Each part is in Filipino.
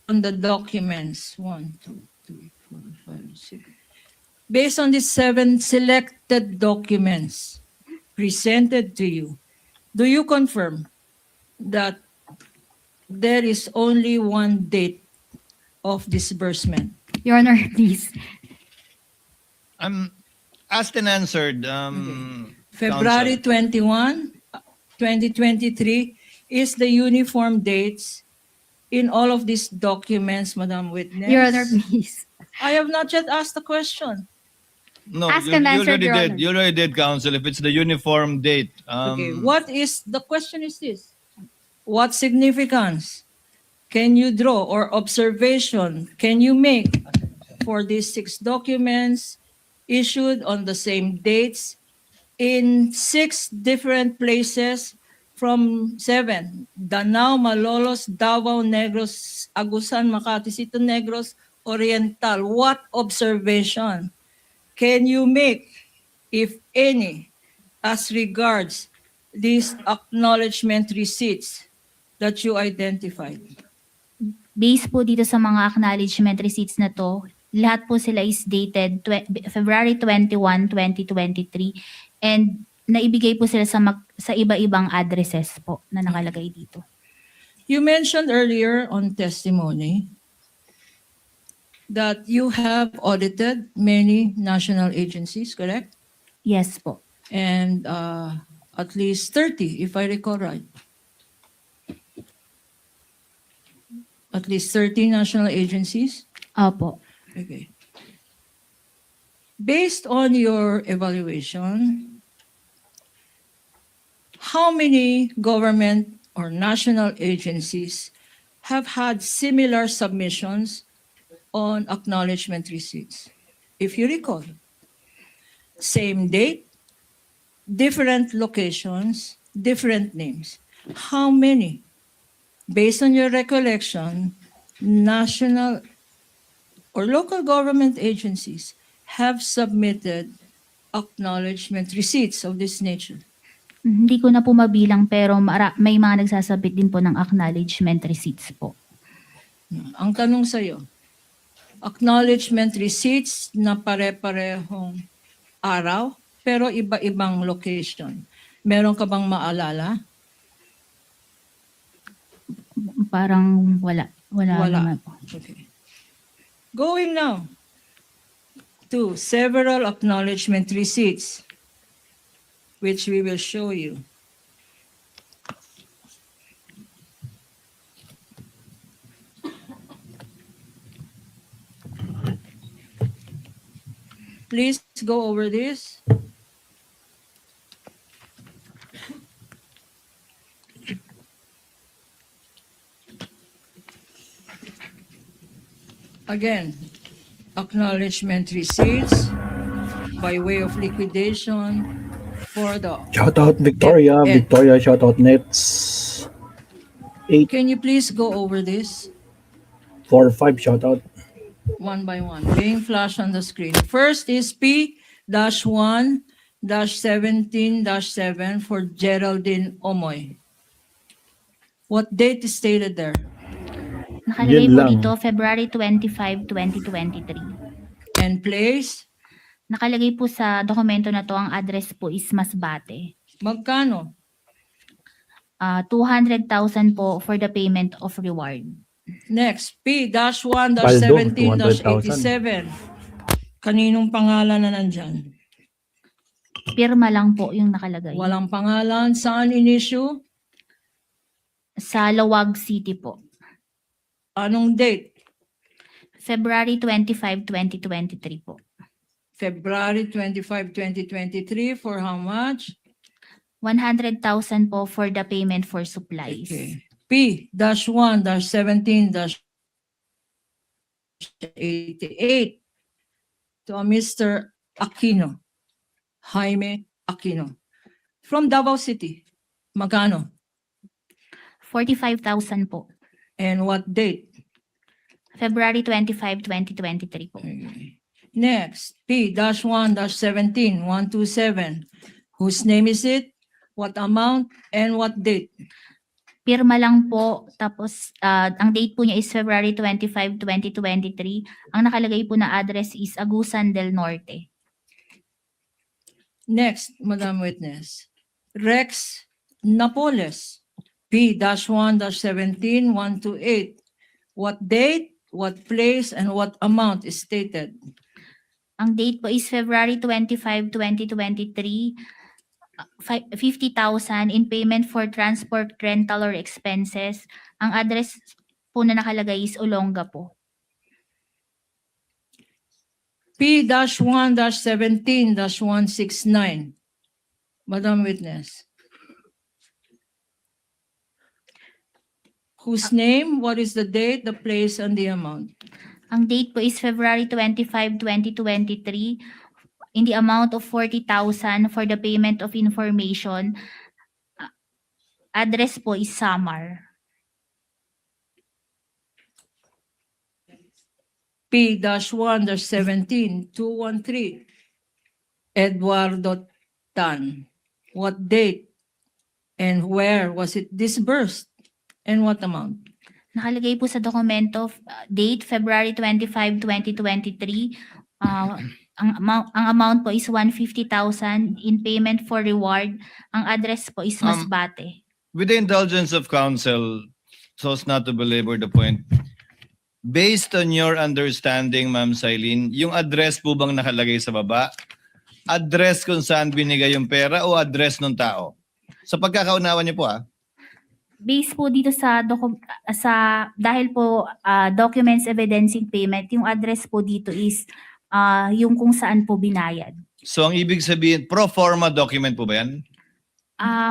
on the documents, 1, 2, 3, 4, 5, 6. Based on the 7 selected documents presented to you, do you confirm that there is only one date of disbursement? Your Honor, please. Asked and answered. February Counsel. 21, 2023 is the uniform dates in all of these documents, Madam Witness. Your Honor, please. I have not yet asked the question. No, Ask you and answer, already Your did. Honor. You already did, Counsel. If it's the uniform date. Okay, what is the question is this? What significance can you draw or observation can you make for these 6 documents issued on the same dates in 6 different places from 7? Danao, Malolos, Davao, Negros, Agusan, Makati, Cito Negros, Oriental. What observation can you make, if any, as regards these acknowledgement receipts that you identified? Based po dito sa mga acknowledgement receipts na to, lahat po sila is dated February 21, 2023 and naibigay po sila sa iba-ibang addresses po na nakalagay dito. You mentioned earlier on testimony that you have audited many national agencies, correct? Yes po. And at least 30, if I recall right. At least 30 national agencies? Opo. Okay. Based on your evaluation, how many government or national agencies have had similar submissions on acknowledgement receipts? If you recall, same date, different locations, different names. How many? Based on your recollection, national or local government agencies have submitted acknowledgement receipts of this nature? Hindi ko na po mabilang pero may mga nagsasabit din po ng acknowledgement receipts po. Ang tanong sa'yo, acknowledgement receipts na pare-parehong araw pero iba-ibang location. Meron ka bang maalala? Parang wala. Wala naman po. Okay. Going now to several acknowledgement receipts, which we will show you. Please go over this. Again, acknowledgement receipts by way of liquidation for the... Shout out Victoria, Ed. Victoria, shout out Nets. 8, Can you please go over this 4, 5, shout out. one by one, being flashed on the screen? First is P-1-17-7 for Geraldine Omoy. What date is stated there? Nakalagay Yun po lang. dito February 25, 2023. And place? Nakalagay po sa dokumento na to ang address po is Masbate. Magkano? 200,000 po for the payment of reward. Next, P-1-17-87. Kaninong pangalan na nandyan? Pirma lang po yung nakalagay. Walang pangalan. Saan in-issue? Sa Lawag City po. Anong date? February 25, 2023 po. February 25, 2023 for how much? 100,000 po for the payment for supplies. Okay. P-1-17-88 to a Mr. Aquino, Jaime Aquino. From Davao City. Magkano? 45,000 po. And what date? February 25, 2023 po. Okay. Next, P-1-17-127. Whose name is it? What amount and what date? Pirma lang po, tapos ang date po niya is February 25, 2023. Ang nakalagay po na address is Agusan del Norte. Next, Madam Witness. Rex Napoles, P-1-17-128. What date, what place, and what amount is stated? Ang date po is February 25, 2023. 50,000 in payment for transport, rental, or expenses. Ang address po na nakalagay is Olonga po. P-1-17-169. Madam Witness. Whose name, what is the date, the place, and the amount? Ang date po is February 25, 2023 in the amount of 40,000 for the payment of information. Address po is Samar. P-1-17-213. Eduardo Tan. What date and where was it disbursed? And what amount? Nakalagay po sa dokumento, date February 25, 2023. Ang amount po is 150,000 in payment for reward. Ang address po is Masbate. With the indulgence of counsel, so as not to belabor the point, based on your understanding, Ma'am Silene, yung address po bang nakalagay sa baba? Address kung saan binigay yung pera o address ng tao? Sa pagkakaunawan niyo po Based po dito dahil po documents evidencing payment, yung address po dito is yung kung saan po binayad. So ang ibig sabihin, pro forma document po ba yan?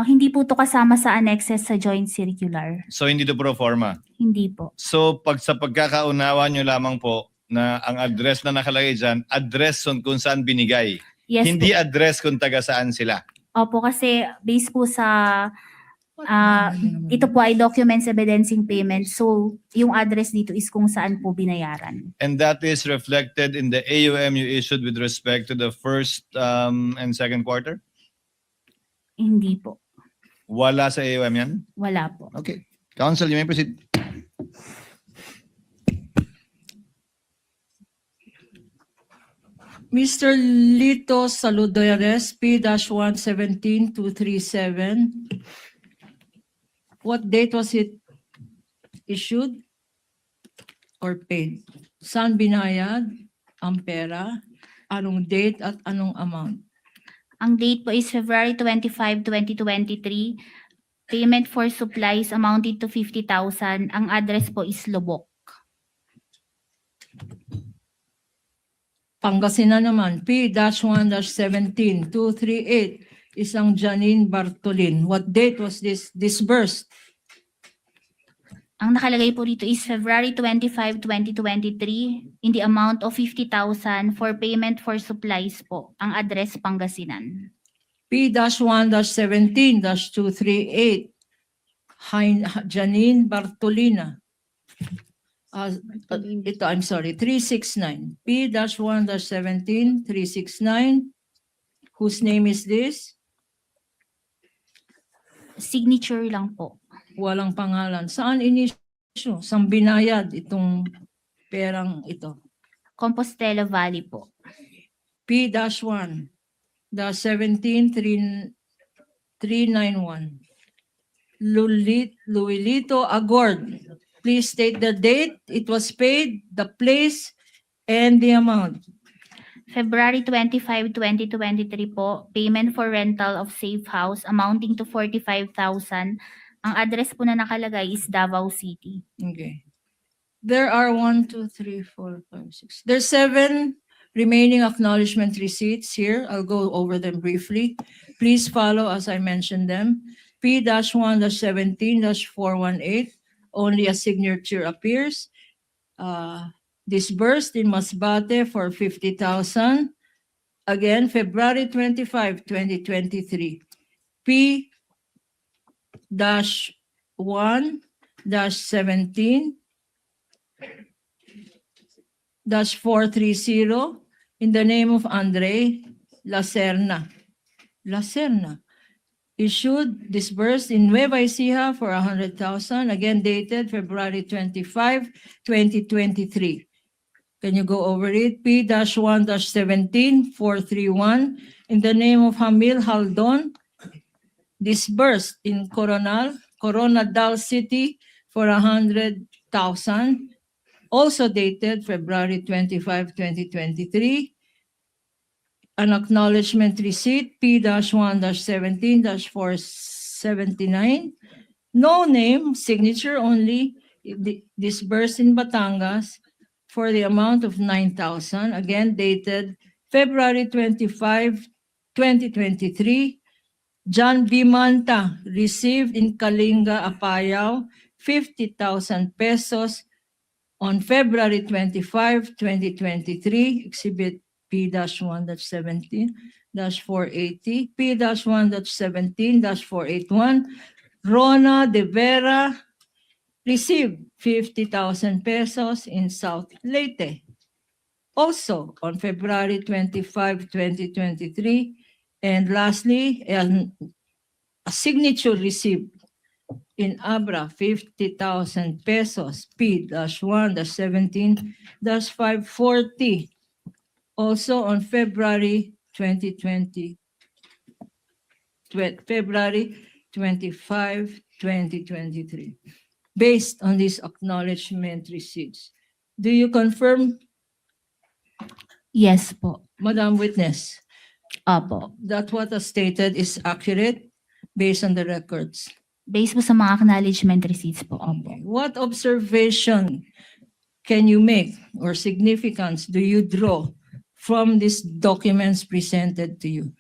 Hindi po to kasama sa annexes sa joint circular. So hindi to pro forma. Hindi po. So sa pagkakaunawan nyo lamang po na ang address na nakalagay dyan, address kung saan binigay. Yes Hindi po. address kung taga saan sila. Opo, kasi based po sa ito po ay documents evidencing payment. So, yung address dito is kung saan po binayaran. And that is reflected in the AUM you issued with respect to the first and second quarter? Hindi po. Wala sa AUM yan? Wala po. Okay. Counsel, you may proceed. Mr. Lito Saludares, P-117-237. What date was it issued or paid? Saan binayad ang pera? Anong date at anong amount? Ang date po is February 25, 2023. Payment for supplies amounted to 50,000. Ang address po is Lubok. Pangasinan naman, P-1-17-238, isang Janine Bartolin. What date was this disbursed? Ang nakalagay po dito is February 25, 2023 in the amount of 50,000 for payment for supplies po. Ang address Pangasinan. P-1-17-238, Janine Bartolina. Ito, I'm sorry, 369. P-1-17-369. Whose name is this? Signature lang po. Walang pangalan. Saan inisyo? Saan binayad itong perang ito? Compostela Valley po. P-1-17-391. Luilito Agord. Please state the date it was paid, the place, and the amount. February 25, 2023 po, payment for rental of safe house amounting to 45,000. Ang address po na nakalagay is Davao City. Okay. There are 1, 2, 3, 4, 5, 6. There's 7 remaining acknowledgement receipts here. I'll go over them briefly. Please follow as I mentioned them. P-1-17-418. Only a signature appears. Disbursed in Masbate for 50,000. Again, February 25, 2023. P-1-17-430 in the name of Andre Lacerna. Lacerna. issued, disbursed in Nueva Ecija for 100,000, again dated February 25, 2023. Can you go over it? P-1-17, 431, in the name of Hamil Haldon, disbursed in Coronadal City for 100,000, also dated February 25, 2023. An acknowledgement receipt, P-1-17-479, no name, signature only, disbursed in Batangas for the amount of 9,000, again dated February 25, 2023. John B. Manta received in Kalinga, Apayao, 50,000 pesos on February 25, 2023, Exhibit P-1-17-480, P-1-17-481, Rona De Vera received 50,000 pesos in South Leyte. Also on February 25, 2023. And lastly, a signature receipt in Abra, 50,000 pesos, P-1-17-540. Also on February 2020, February 25, 2023. Based on these acknowledgement receipts, do you confirm, Yes po. Madam Witness, Opo. that what is stated is accurate based on the records? Based po sa mga acknowledgement receipts po. Opo. What observation can you make or significance do you draw from these documents presented to you?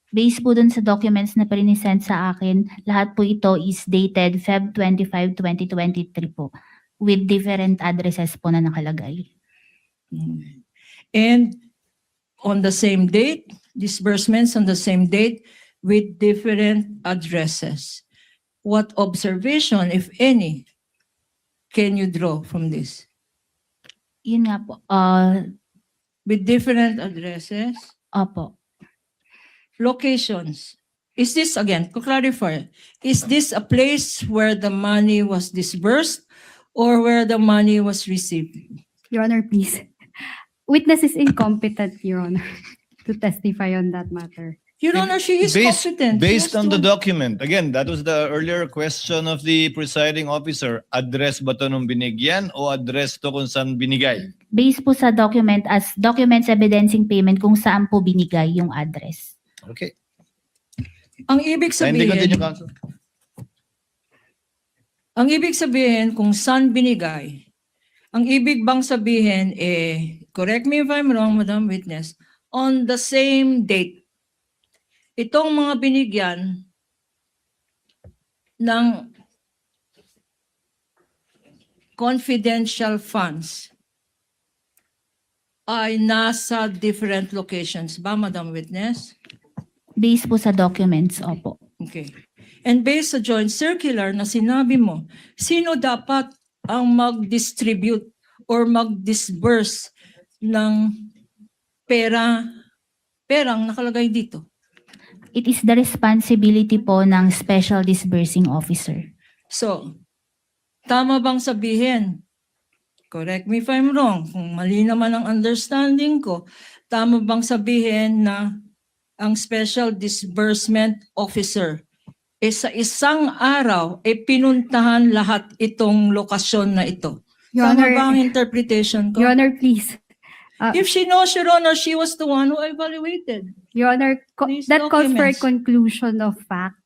Based po dun sa documents na present sa akin, lahat po ito is dated Feb 25, 2023 po with different addresses po na nakalagay. And on the same date, disbursements on the same date with different addresses. What observation, if any, can you draw from this? Yun nga po. With different addresses, Opo. locations. Is this, again, to clarify, is this a place where the money was disbursed or where the money was received? Your Honor, please. Witness is incompetent, Your Honor, to testify on that matter. Your Honor, she is competent. She Based has on the to- document, again, that was the earlier question of the presiding officer. Address ba to nung binigyan o address to kung saan binigay? Based po sa document as documents evidencing payment kung saan po binigay yung address. Okay. Ang ibig Kindly continue, sabihin, Counsel. ang ibig sabihin kung saan binigay, ang ibig bang sabihin, correct me if I'm wrong, Madam Witness, on the same date, itong mga binigyan ng confidential funds ay nasa different locations ba, Madam Witness? Based po sa documents, opo. Okay. And based sa joint circular na sinabi mo, sino dapat ang mag-distribute or mag-disburse ng perang nakalagay dito? It is the responsibility po ng Special Disbursing Officer. So, tama bang sabihin, correct me if I'm wrong, kung mali naman ang understanding ko, tama bang sabihin na ang Special Disbursement Officer sa isang araw pinuntahan lahat itong lokasyon na ito? Your Tama Honor, ba ang interpretation ko? Your Honor, please. If she knows, Your Honor, she was the one who evaluated. Your Honor, These that calls for a documents. conclusion of fact.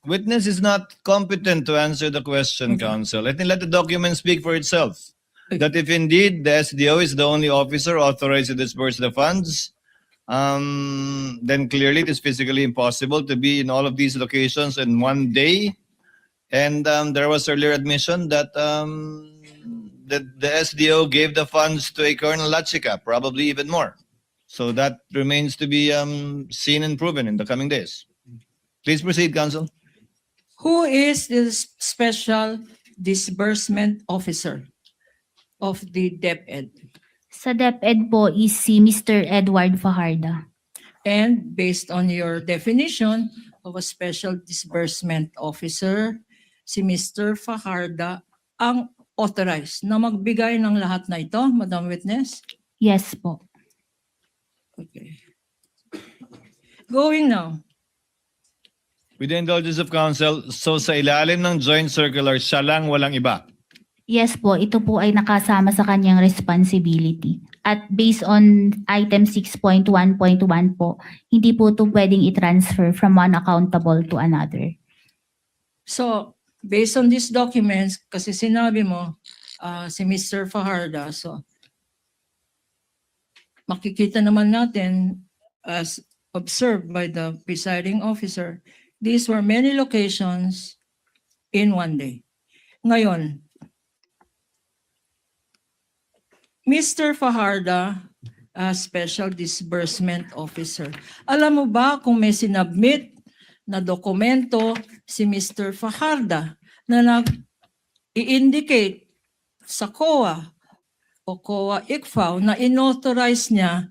Witness is not competent to answer the question, Counsel. Let the document speak for itself. That if indeed the SDO is the only officer authorized to disburse the funds, then clearly it is physically impossible to be in all of these locations in one day. And there was earlier admission that the SDO gave the funds to a Colonel Lachica, probably even more. So that remains to be seen and proven in the coming days. Please proceed, Counsel. Who is the Special Disbursement Officer of the DepEd? Sa DepEd po is si Mr. Edward Fajarda. And based on your definition, of a Special Disbursement Officer, si Mr. Fajarda, ang authorized na magbigay ng lahat na ito, Madam Witness? Yes po. Okay. Going now. With the indulgence of counsel, so sa ilalim ng joint circular, siya lang, walang iba. Yes po, ito po ay nakasama sa kanyang responsibility. At based on item 6.1.1 po, hindi po ito pwedeng i-transfer from one accountable to another. So, based on these documents, kasi sinabi mo, si Mr. Fajarda, so, makikita naman natin, as observed by the presiding officer, these were many locations in one day. Ngayon, Mr. Fajarda, Special Disbursement Officer, alam mo ba kung may sinabmit na dokumento si Mr. Fajarda na nag-i-indicate sa COA o COA ICFAO na inauthorize niya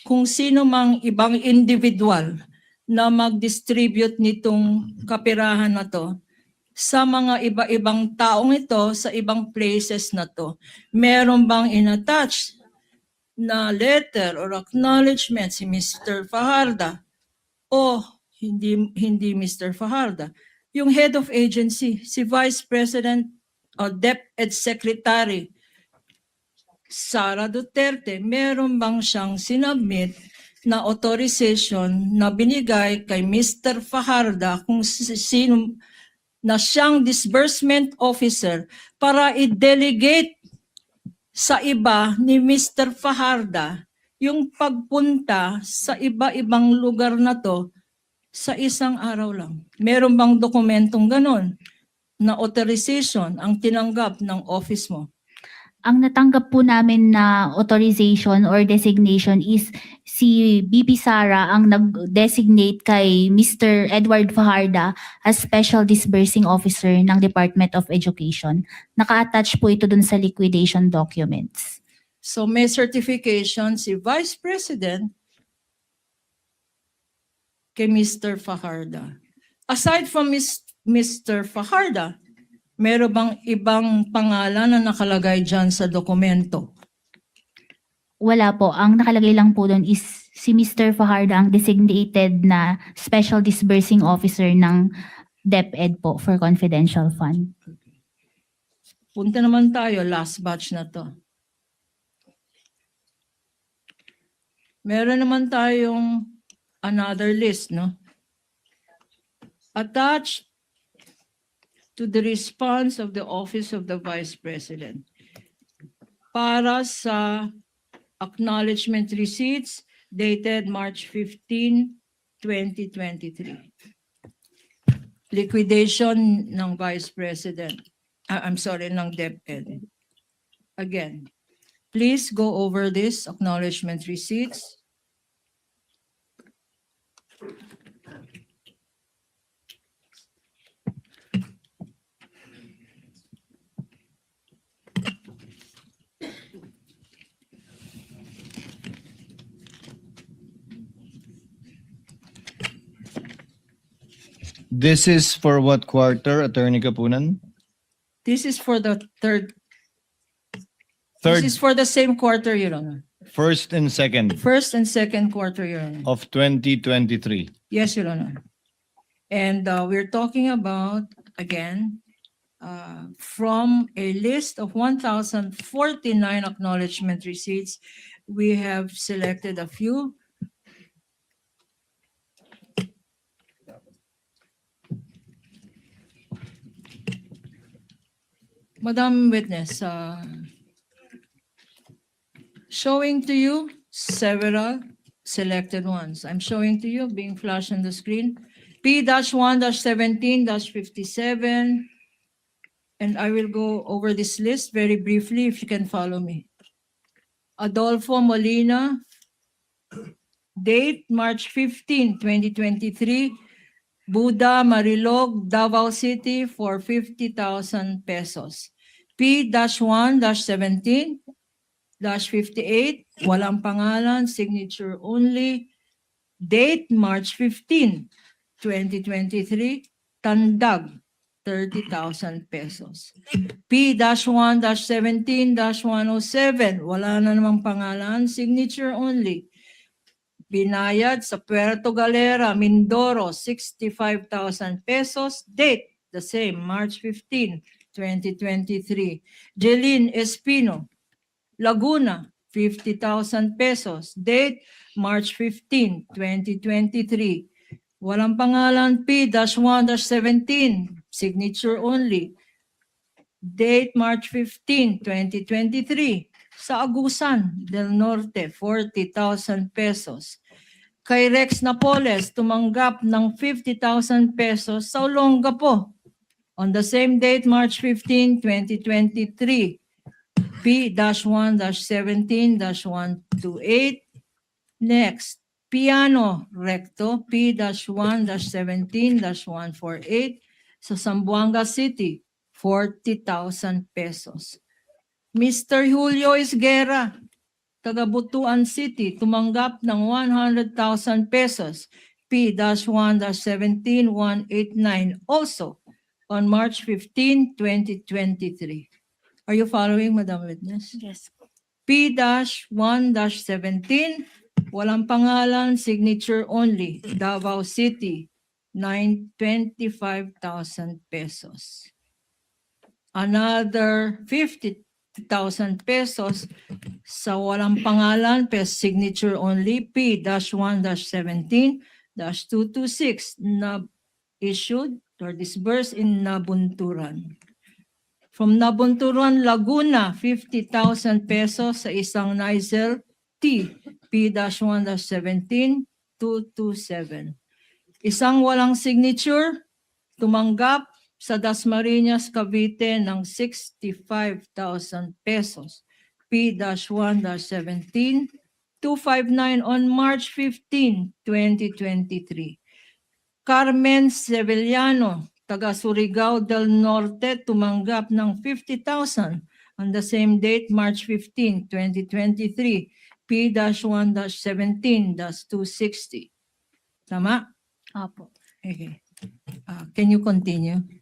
kung sino mang ibang individual na mag-distribute nitong kapirahan na to sa mga iba-ibang taong ito sa ibang places na to? Meron bang inattach na letter or acknowledgement si Mr. Fajarda o hindi Mr. Fajarda? Yung head of agency, si Vice President o DepEd Secretary Sara Duterte, meron bang siyang sinubmit na authorization na binigay kay Mr. Fajarda kung sino na siyang disbursement officer para i-delegate sa iba ni Mr. Fajarda yung pagpunta sa iba-ibang lugar na to sa isang araw lang? Meron bang dokumentong ganon na authorization ang tinanggap ng office mo? Ang natanggap po namin na authorization or designation is si BP Sara ang nag-designate kay Mr. Edward Fajarda as Special Disbursing Officer ng Department of Education. Naka-attach po ito dun sa liquidation documents. So may certification si Vice President kay Mr. Fajarda. Aside from Mr. Fajarda, meron bang ibang pangalan na nakalagay dyan sa dokumento? Wala po. Ang nakalagay lang po doon is si Mr. Fajarda ang designated na Special Disbursing Officer ng DepEd po for confidential fund. Punta naman tayo, last batch na to. Meron naman tayong another list, no? Attached to the response of the Office of the Vice President para sa acknowledgement receipts dated March 15, 2023. Liquidation ng Vice President. Ng DepEd. Again, please go over this acknowledgement receipts. This is for what quarter, Attorney Kapunan? This is for the Third, this is for the same quarter, Your Honor. first and second First and second quarter, Your Honor. of 2023. Yes, Your Honor. And we're talking about, again, from a list of 1,049 acknowledgement receipts, we have selected a few. Madam Witness, showing to you several selected ones. I'm showing to you, being flashed on the screen. P-1-17-57, and I will go over this list very briefly if you can follow me. Adolfo Molina, date March 15, 2023, Buda Marilog, Davao City for 50,000 pesos. P-1-17-58, walang pangalan, signature only, date March 15, 2023, Tandag, 30,000 pesos. P-1-17-107, wala na namang pangalan, signature only. Binayad sa Puerto Galera, Mindoro, 65,000 pesos. Date, the same, March 15, 2023. Jeline Espino, Laguna, 50,000 pesos. Date, March 15, 2023. Walang pangalan, P-1-17, signature only. Date, March 15, 2023. Sa Agusan del Norte, 40,000 pesos. Kay Rex Napoles, tumanggap ng 50,000 pesos sa Olongapo. On the same date, March 15, 2023, P-1-17-128. Next, Piano Recto, P-1-17-148 sa Zamboanga City, 40,000 pesos. Mr. Julio Isguera, taga Butuan City, tumanggap ng 100,000 pesos, P-1-17-189, also on March 15, 2023. Are you following, Madam Witness? Yes. P-1-17, walang pangalan, signature only, Davao City, 25,000 pesos. Another 50,000 pesos sa walang pangalan, signature only, P-1-17-226 na issued or disbursed in Nabunturan. From Nabunturan, Laguna, 50,000 pesos sa isang Nizel T, P-1-17-227. Isang walang signature, tumanggap sa Dasmariñas, Cavite ng 65,000 pesos, P-1-17-259 on March 15, 2023. Carmen Sevillano, taga Surigao del Norte, tumanggap ng 50,000 on the same date, March 15, 2023, P-1-17-260. Tama? Opo. Okay. Can you continue?